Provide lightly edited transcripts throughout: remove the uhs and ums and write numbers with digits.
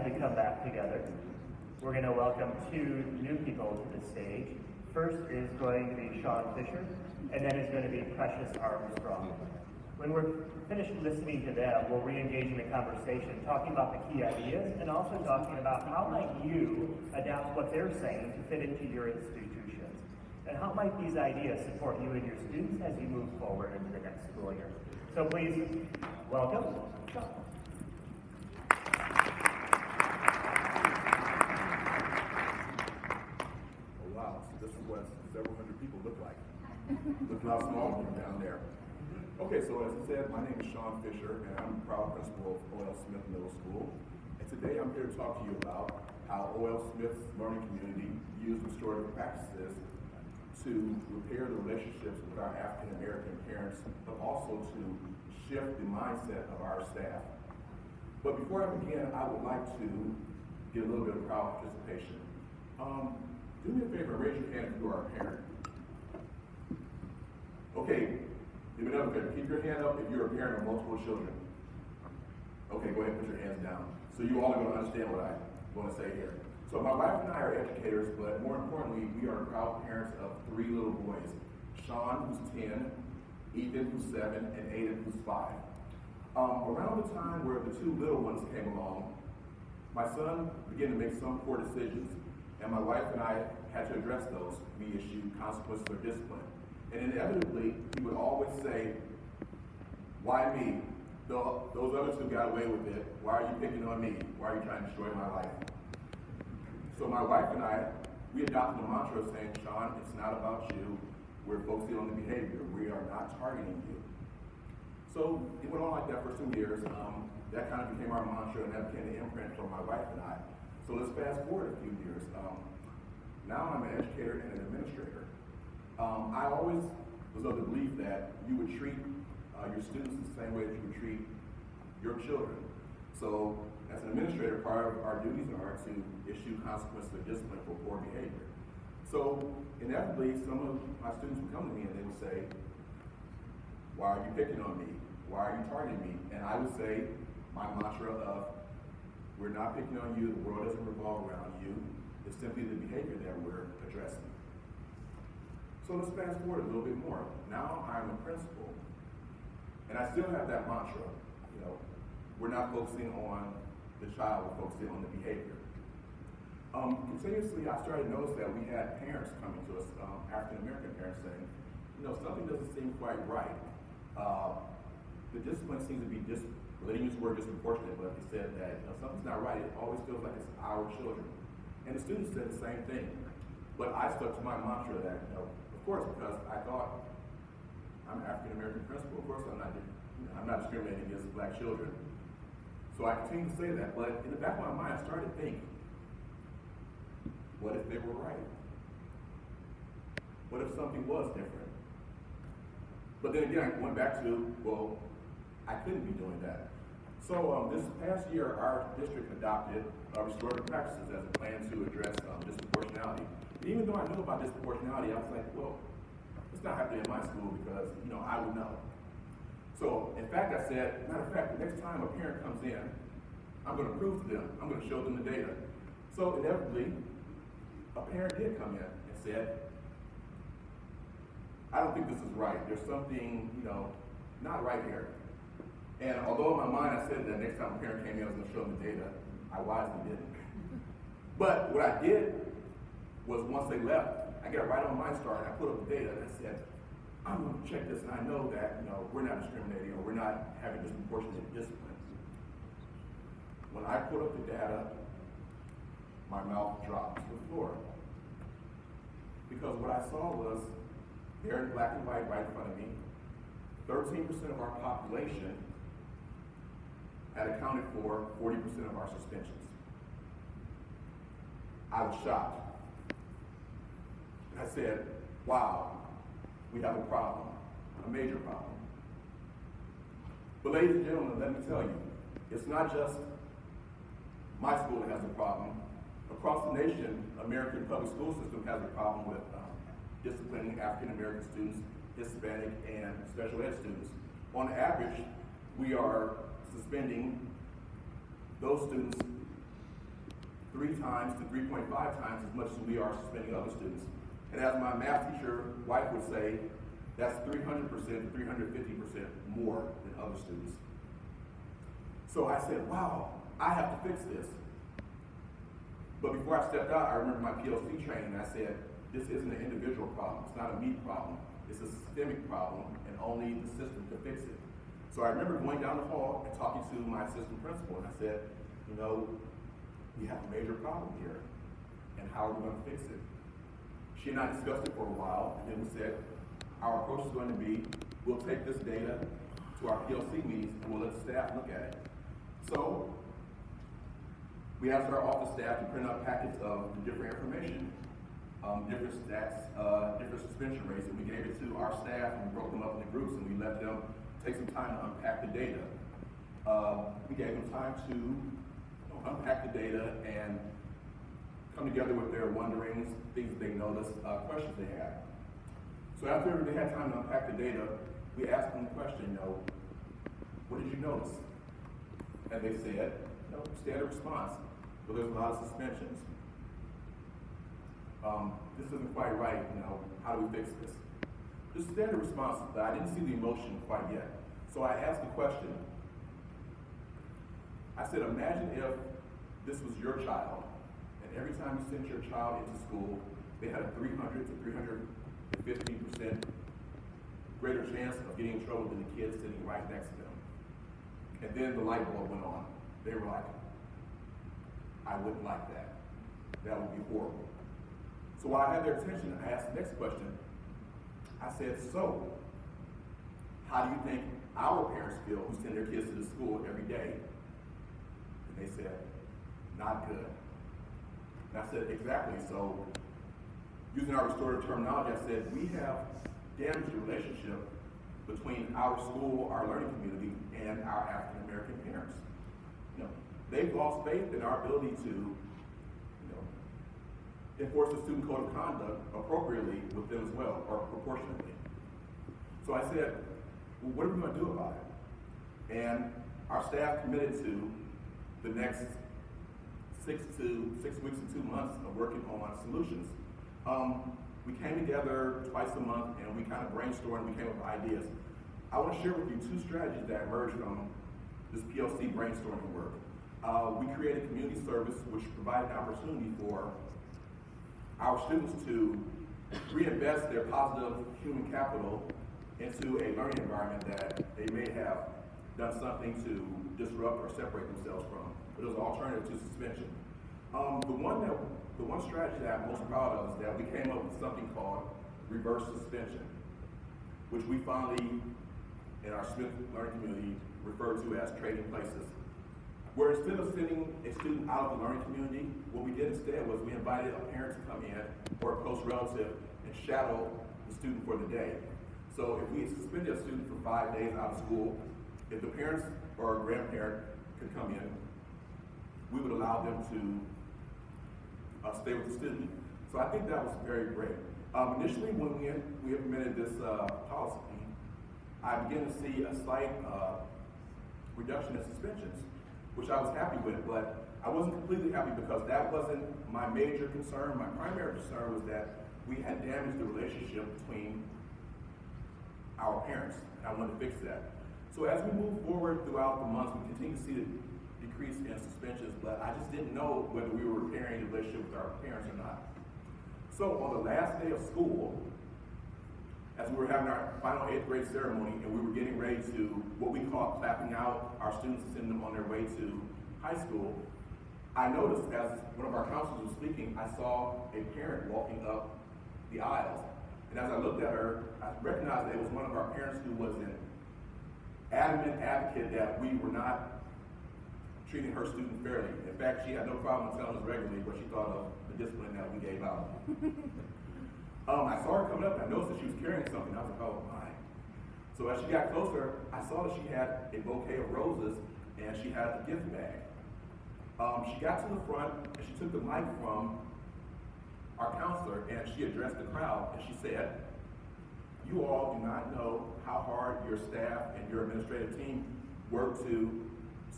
to come back together. We're going to welcome two new people to the stage. First is going to be Sean Fisher, and then is going to be Precious Armstrong. When we're finished listening to them, we'll re-engage in a conversation, talking about the key ideas, and also talking about how might you adapt what they're saying to fit into your institutions, and how might these ideas support you and your students as you move forward into the next school year. So please welcome Sean. Oh wow, so this is what several hundred people look like. Look how small they're down there. Okay, so as I said, my name is Sean Fisher, and I'm the proud principal of O.L. Smith Middle School. And today I'm here to talk to you about how O.L. Smith's learning community used restorative practices to repair the relationships with our African American parents, but also to shift the mindset of our staff. But before I begin, I would like to get a little bit of crowd participation. Do me a favor, raise your hand if you are a parent. Okay. Give me another favor. Keep your hand up if you're a parent of multiple children. Okay, go ahead and put your hands down. So you all are going to understand what I'm going to say here. So my wife and I are educators, but more importantly, we are proud parents of 3 little boys. Sean, who's 10, Ethan, who's 7, and Aiden, who's 5. Around the time where the 2 little ones came along, my son began to make some poor decisions, and my wife and I had to address those. We issued consequences or discipline. And inevitably, he would always say, why me? Those other 2 got away with it. Why are you picking on me? Why are you trying to destroy my life? So my wife and I, we adopted a mantra saying, Sean, it's not about you. We're focusing on the behavior. We are not targeting you. So it went on like that for some years. That kind of became our mantra, and that became the imprint for my wife and I. So let's fast forward a few years. Now I'm an educator and an administrator. I always was of the belief that you would treat your students the same way that you would treat your children. So as an administrator, part of our duties are to issue consequences of discipline for poor behavior. So inevitably, some of my students would come to me and they would say, why are you picking on me? Why are you targeting me? And I would say my mantra of, we're not picking on you, the world doesn't revolve around you. It's simply the behavior that we're addressing. So let's fast forward a little bit more. Now I'm a principal, and I still have that mantra. We're not focusing on the child, we're focusing on the behavior. Continuously, I started to notice that we had parents coming to us, African American parents saying, something doesn't seem quite right. The discipline seems to be well, they didn't use the word disproportionate, but they said that something's not right. It always feels like it's our children. And the students said the same thing. But I stuck to my mantra that, of course, because I thought I'm an African American principal. Of course, I'm not discriminating against black children. So I continued to say that, but in the back of my mind, I started to think, what if they were right? What if something was different? But then again, I went back to, well, I couldn't be doing that. So this past year, our district adopted restorative practices as a plan to address disproportionality. Even though I knew about disproportionality, I was like, well, it's not happening in my school because, I would know. So, in fact, I said, matter of fact, the next time a parent comes in, I'm going to prove to them, I'm going to show them the data. So, inevitably, a parent did come in and said, I don't think this is right. There's something, not right here. And although in my mind I said that next time a parent came in, I was going to show them the data, I wisely didn't. But what I did was once they left, I got right on my start and I put up the data and I said, I'm going to check this and I know that we're not discriminating or we're not having disproportionate discipline. When I put up the data, my mouth dropped to the floor. Because what I saw was, there in black and white right in front of me, 13% of our population had accounted for 40% of our suspensions. I was shocked. I said, wow, we have a problem, a major problem. But ladies and gentlemen, let me tell you, it's not just my school that has a problem. Across the nation, American public school system has a problem with disciplining African American students, Hispanic, and special ed students. On average, we are suspending those students 3 times to 3.5 times as much as we are suspending other students. And as my math teacher wife would say, that's 300% to 350% more than other students. So I said, wow, I have to fix this. But before I stepped out, I remember my PLC training, and I said, this isn't an individual problem, it's not a me problem, it's a systemic problem, and only the system can fix it. So I remember going down the hall and talking to my assistant principal, and I said, you know, we have a major problem here, and how are we going to fix it? She and I discussed it for a while, and then we said, our approach is going to be, we'll take this data to our PLC meetings, and we'll let the staff look at it. So, we asked our office staff to print out packets of the different information, different stats, different suspension rates, and we gave it to our staff, and we broke them up into groups, and we let them take some time to unpack the data. We gave them time to unpack the data and come together with their wonderings, things they noticed, questions they had. So after they had time to unpack the data, we asked them the question, what did you notice? And they said, standard response, but there's a lot of suspensions. This isn't quite right, how do we fix this? Just standard response, but I didn't see the emotion quite yet. So I asked the question. I said, imagine if this was your child, and every time you sent your child into school, they had a 300 to 350% greater chance of getting in trouble than the kids sitting right next to them. And then the light bulb went on. They were like, I wouldn't like that. That would be horrible. So while I had their attention, I asked the next question. I said, so, how do you think our parents feel who send their kids to the school every day? And they said, not good. And I said, exactly. So, using our restorative terminology, I said, we have damaged the relationship between our school, our learning community, and our African American parents. They've lost faith in our ability to enforce the student code of conduct appropriately with them as well, or proportionately. So I said, well, what are we going to do about it? And our staff committed to the next 6 weeks and 2 months of working on solutions. We came together twice a month and we kind of brainstormed, we came up with ideas. I want to share with you 2 strategies that emerged from this PLC brainstorming work. We created community service, which provided an opportunity for our students to reinvest their positive human capital into a learning environment that they may have done something to disrupt or separate themselves from. But it was an alternative to suspension. The one strategy that I'm most proud of is that we came up with something called reverse suspension, which we finally, in our Smith learning community, refer to as trading places. Where instead of sending a student out of the learning community, what we did instead was we invited a parent to come in or a close relative and shadow the student for the day. So if we suspended a student for 5 days out of school, if the parents or a grandparent could come in, we would allow them to stay with the student. So I think that was very great. Initially, when we implemented this policy, I began to see a slight reduction in suspensions, which I was happy with, but I wasn't completely happy because that wasn't my major concern. My primary concern was that we had damaged the relationship between our parents, and I wanted to fix that. So as we move forward throughout the months, we continue to see the decrease in suspensions, but I just didn't know whether we were repairing the relationship with our parents or not. So on the last day of school, as we were having our final 8th grade ceremony and we were getting ready to what we call clapping out our students and sending them on their way to high school, I noticed as one of our counselors was speaking, I saw a parent walking up the aisles. And as I looked at her, I recognized that it was one of our parents who was an adamant advocate that we were not treating her student fairly. In fact, she had no problem telling us regularly what she thought of the discipline that we gave out. I saw her coming up and I noticed that she was carrying something. I was like, oh my. So as she got closer, I saw that she had a bouquet of roses and she had a gift bag. She got to the front and she took the mic from our counselor and she addressed the crowd and she said, you all do not know how hard your staff and your administrative team work to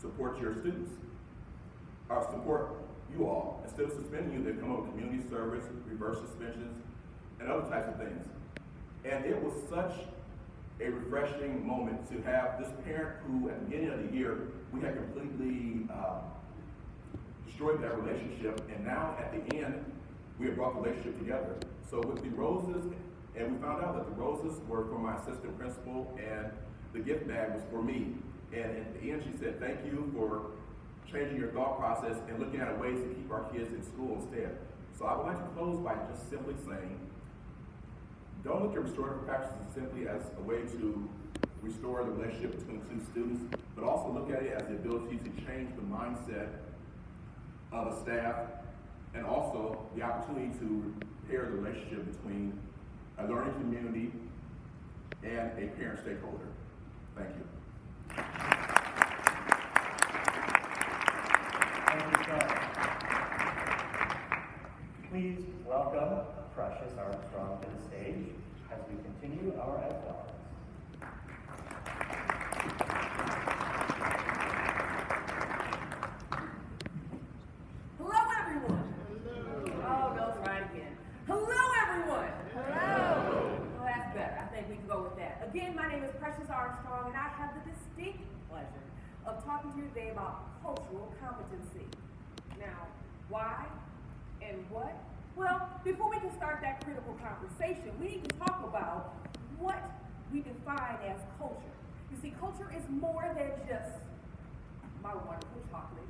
support your students, support you all, instead of suspending you, they come up with community service, reverse suspensions, and other types of things. And it was such a refreshing moment to have this parent who, at the beginning of the year, we had completely destroyed that relationship, and now at the end, we have brought the relationship together. So with the roses, and we found out that the roses were for my assistant principal, and the gift bag was for me. And at the end, she said, "Thank you for changing your thought process and looking at ways to keep our kids in school instead." So I would like to close by just simply saying, don't look at restorative practices simply as a way to restore the relationship between two students, but also look at it as the ability to change the mindset of a staff, and also the opportunity to repair the relationship between a learning community and a parent stakeholder. Thank you. Thank you, sir. Please welcome Precious Armstrong to the stage as we continue our athletics. Hello, everyone. Oh, no, try it again. Hello, everyone. Hello. Well, that's better. I think we can go with that. Again, my name is Precious Armstrong, and I have the distinct pleasure of talking to you today about cultural competency. Now, why and what? Well, before we can start that critical conversation, we need to talk about what we define as culture. You see, culture is more than just my wonderful chocolate.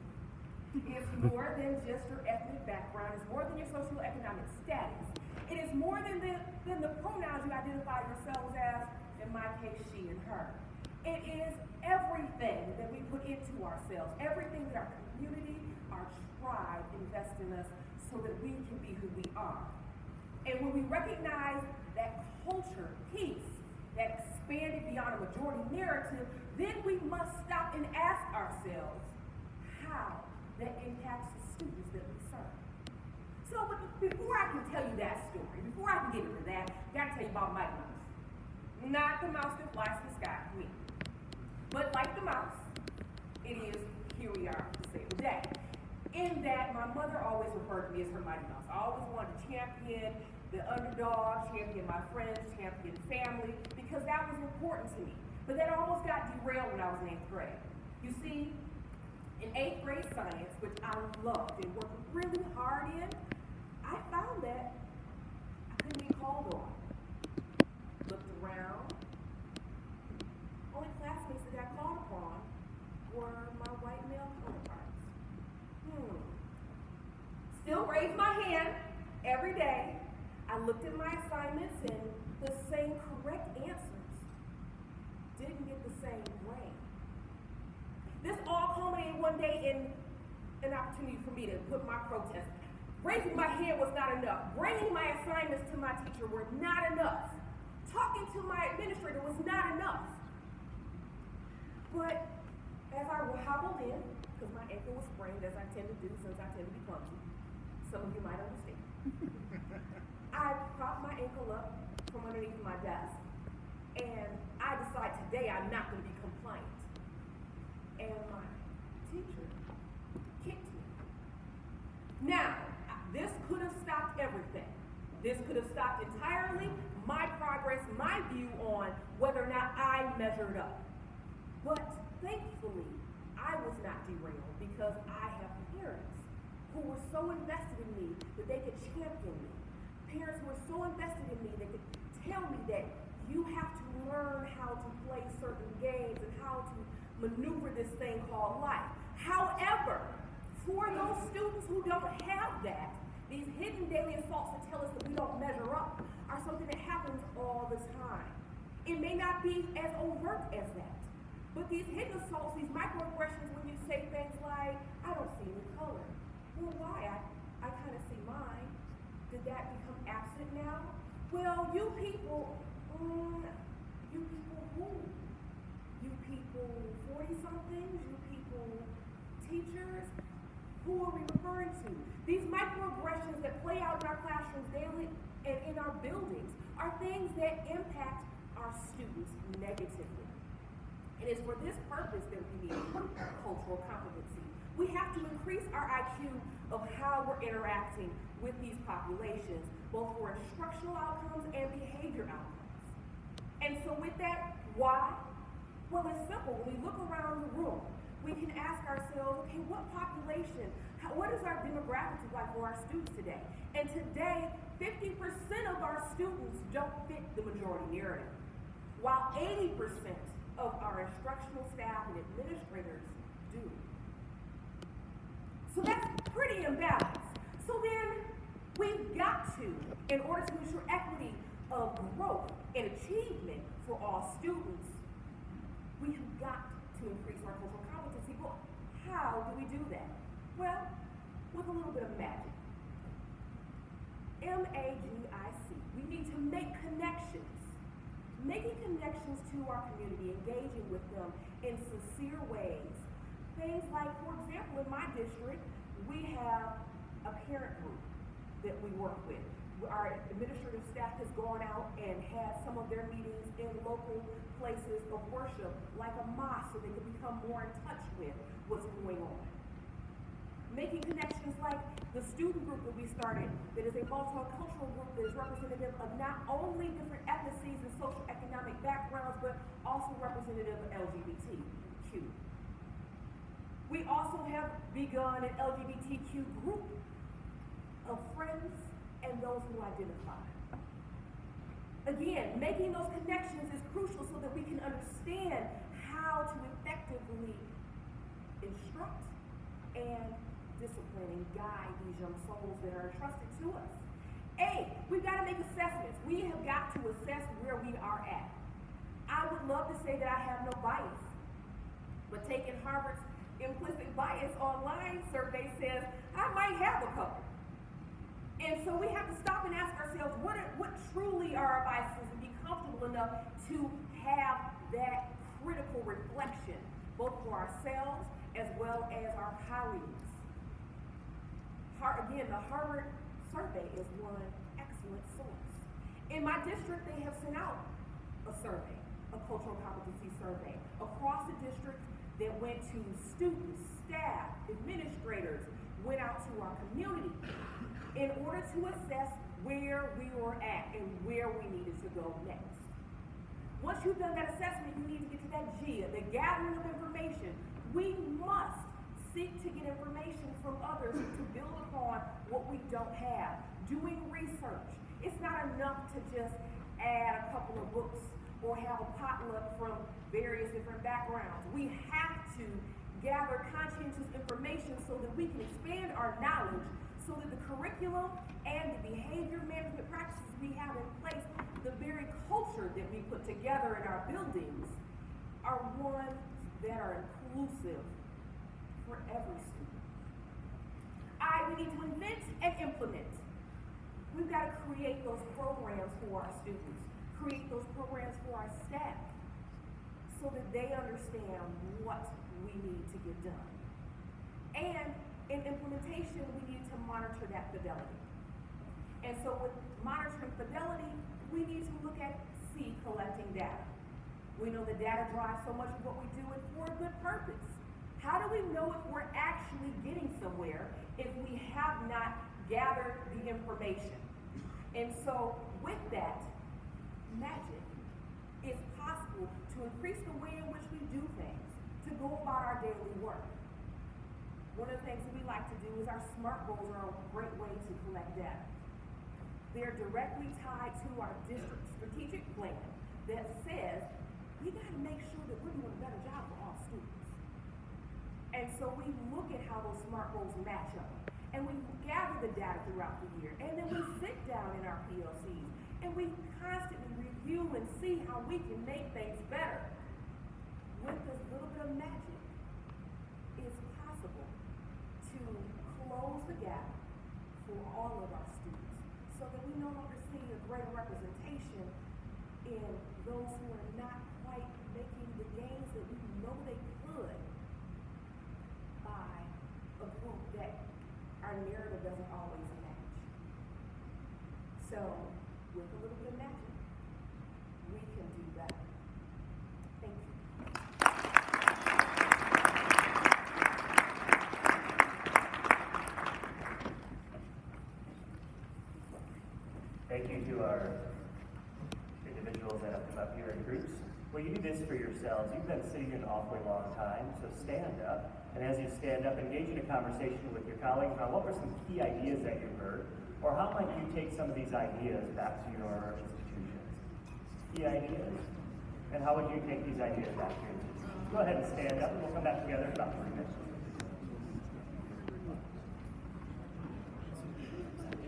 It's more than just your ethnic background. It's more than your socioeconomic status. It is more than the pronouns you identify yourselves as, in my case, she and her. It is everything that we put into ourselves, everything that our community, our tribe invest in us so that we can be who we are. And when we recognize that culture piece that expanded beyond a majority narrative, then we must stop and ask ourselves how that impacts the students that we serve. So before I can tell you that story, before I can get into that, I gotta tell you about Mighty Mouse. Not the mouse that flies in the sky, me. But like the mouse, it is, here we are to save the day. In that, my mother always referred to me as her Mighty Mouse. I always wanted to champion the underdog, champion my friends, champion family, because that was important to me. But that almost got derailed when I was in 8th grade. You see, in 8th grade science, which I loved and worked really hard in, I found that I couldn't be called on. Looked around. Only classmates that got called upon were my white male counterparts. Still raised my hand every day. I looked at my assignments and the same correct answers didn't get the same grade. This all culminated one day in an opportunity for me to put my protest. Raising my hand was not enough. Bringing my assignments to my teacher were not enough. Talking to my administrator was not enough. But as I hobbled in, because my ankle was sprained, as I tend to do since I tend to be clumsy, some of you might understand. I propped my ankle up from underneath my desk, and I decided today I'm not going to be compliant. And my teacher kicked me. Now, this could have stopped everything. This could have stopped entirely my progress, my view on whether or not I measured up. But thankfully, I was not derailed because I have parents who were so invested in me that they could champion me. Parents who were so invested in me that could tell me that you have to learn how to play certain games and how to maneuver this thing called life. However, for those students who don't have that, these hidden daily assaults that tell us that we don't measure up are something that happens all the time. It may not be as overt as that, but these hidden assaults, these microaggressions, when you say things like, I don't see any color. Well, why? I kind of see mine. Did that become absent now? Well, you people who? You people 40-somethings? You people teachers? Who are we referring to? These microaggressions that play out in our classrooms daily and in our buildings are things that impact our students negatively. And it's for this purpose that we need cultural competency. We have to increase our IQ of how we're interacting with these populations, both for instructional outcomes and behavior outcomes. And so with that, why? Well, it's simple. When we look around the room, we can ask ourselves, okay, what population, what is our demographics like for our students today? And today, 50% of our students don't fit the majority narrative, while 80% of our instructional staff and administrators do. So that's pretty imbalanced. So then we've got to, in order to ensure equity of growth and achievement for all students, we have got to increase our cultural competency. Well, how do we do that? Well, with a little bit of magic. MAGIC. We need to make connections. Making connections to our community, engaging with them in sincere ways. Things like, for example, in my district, we have a parent group that we work with. Our administrative staff has gone out and had some of their meetings in local places of worship, like a mosque, so they can become more in touch with what's going on. Making connections like the student group that we started, that is a multicultural group that is representative of not only different ethnicities and social economic backgrounds, but also representative of LGBTQ. We also have begun an LGBTQ group of friends and those who identify. Again, making those connections is crucial so that we can understand how to effectively instruct and discipline and guide these young souls that are entrusted to us. A, we've got to make assessments. We have got to assess where we are at. I would love to say that I have no bias, but taking Harvard's implicit bias online survey says I might have a couple. And so we have to stop and ask ourselves, what truly are our biases, and be comfortable enough to have that critical reflection, both for ourselves as well as our colleagues. Again, the Harvard survey is one excellent source. In my district, they have sent out a survey, a cultural competency survey, across the district that went to students, staff, administrators, went out to our community in order to assess where we were at and where we needed to go next. Once you've done that assessment, you need to get to that G, the gathering of information. We must seek to get information from others to build upon what we don't have. Doing research. It's not enough to just add a couple of books or have a potluck from various different backgrounds. We have to gather conscientious information so that we can expand our knowledge, so that the curriculum and the behavior management practices we have in place, the very culture that we put together in our buildings, are ones that are inclusive for every student. We need to invent and implement. We've got to create those programs for our students, create those programs for our staff, so that they understand what we need to get done. And in implementation, we need to monitor that fidelity. And so with monitoring fidelity, we need to look at C, collecting data. We know that data drives so much of what we do, and for a good purpose. How do we know if we're actually getting somewhere if we have not gathered the information? And so with that, magic is possible to increase the way in which we do things, to go about our daily work. One of the things that we like to do is our SMART goals are a great way to collect data. They're directly tied to our district strategic plan that says we got to make sure that we're doing a better job for all students. And so we look at how those SMART goals match up. And we gather the data throughout the year. And then we sit down in our PLCs and we constantly review and see how we can make things better. With this little bit of magic, it's possible to close the gap for all of our students so that we no longer see a greater representation in those who are not quite making the gains that we know they could by a group that our narrative doesn't always match. So, with a little bit of magic, we can do better. Thank you. Thank you to our individuals that have come up here in groups. Will you do this for yourselves? You've been sitting an awfully long time, so stand up. And as you stand up, engage in a conversation with your colleagues about what were some key ideas that you heard, or how might you take some of these ideas back to your institutions? Key ideas? And how would you take these ideas back to your institutions? Go ahead and stand up, and we'll come back together in about 3 minutes.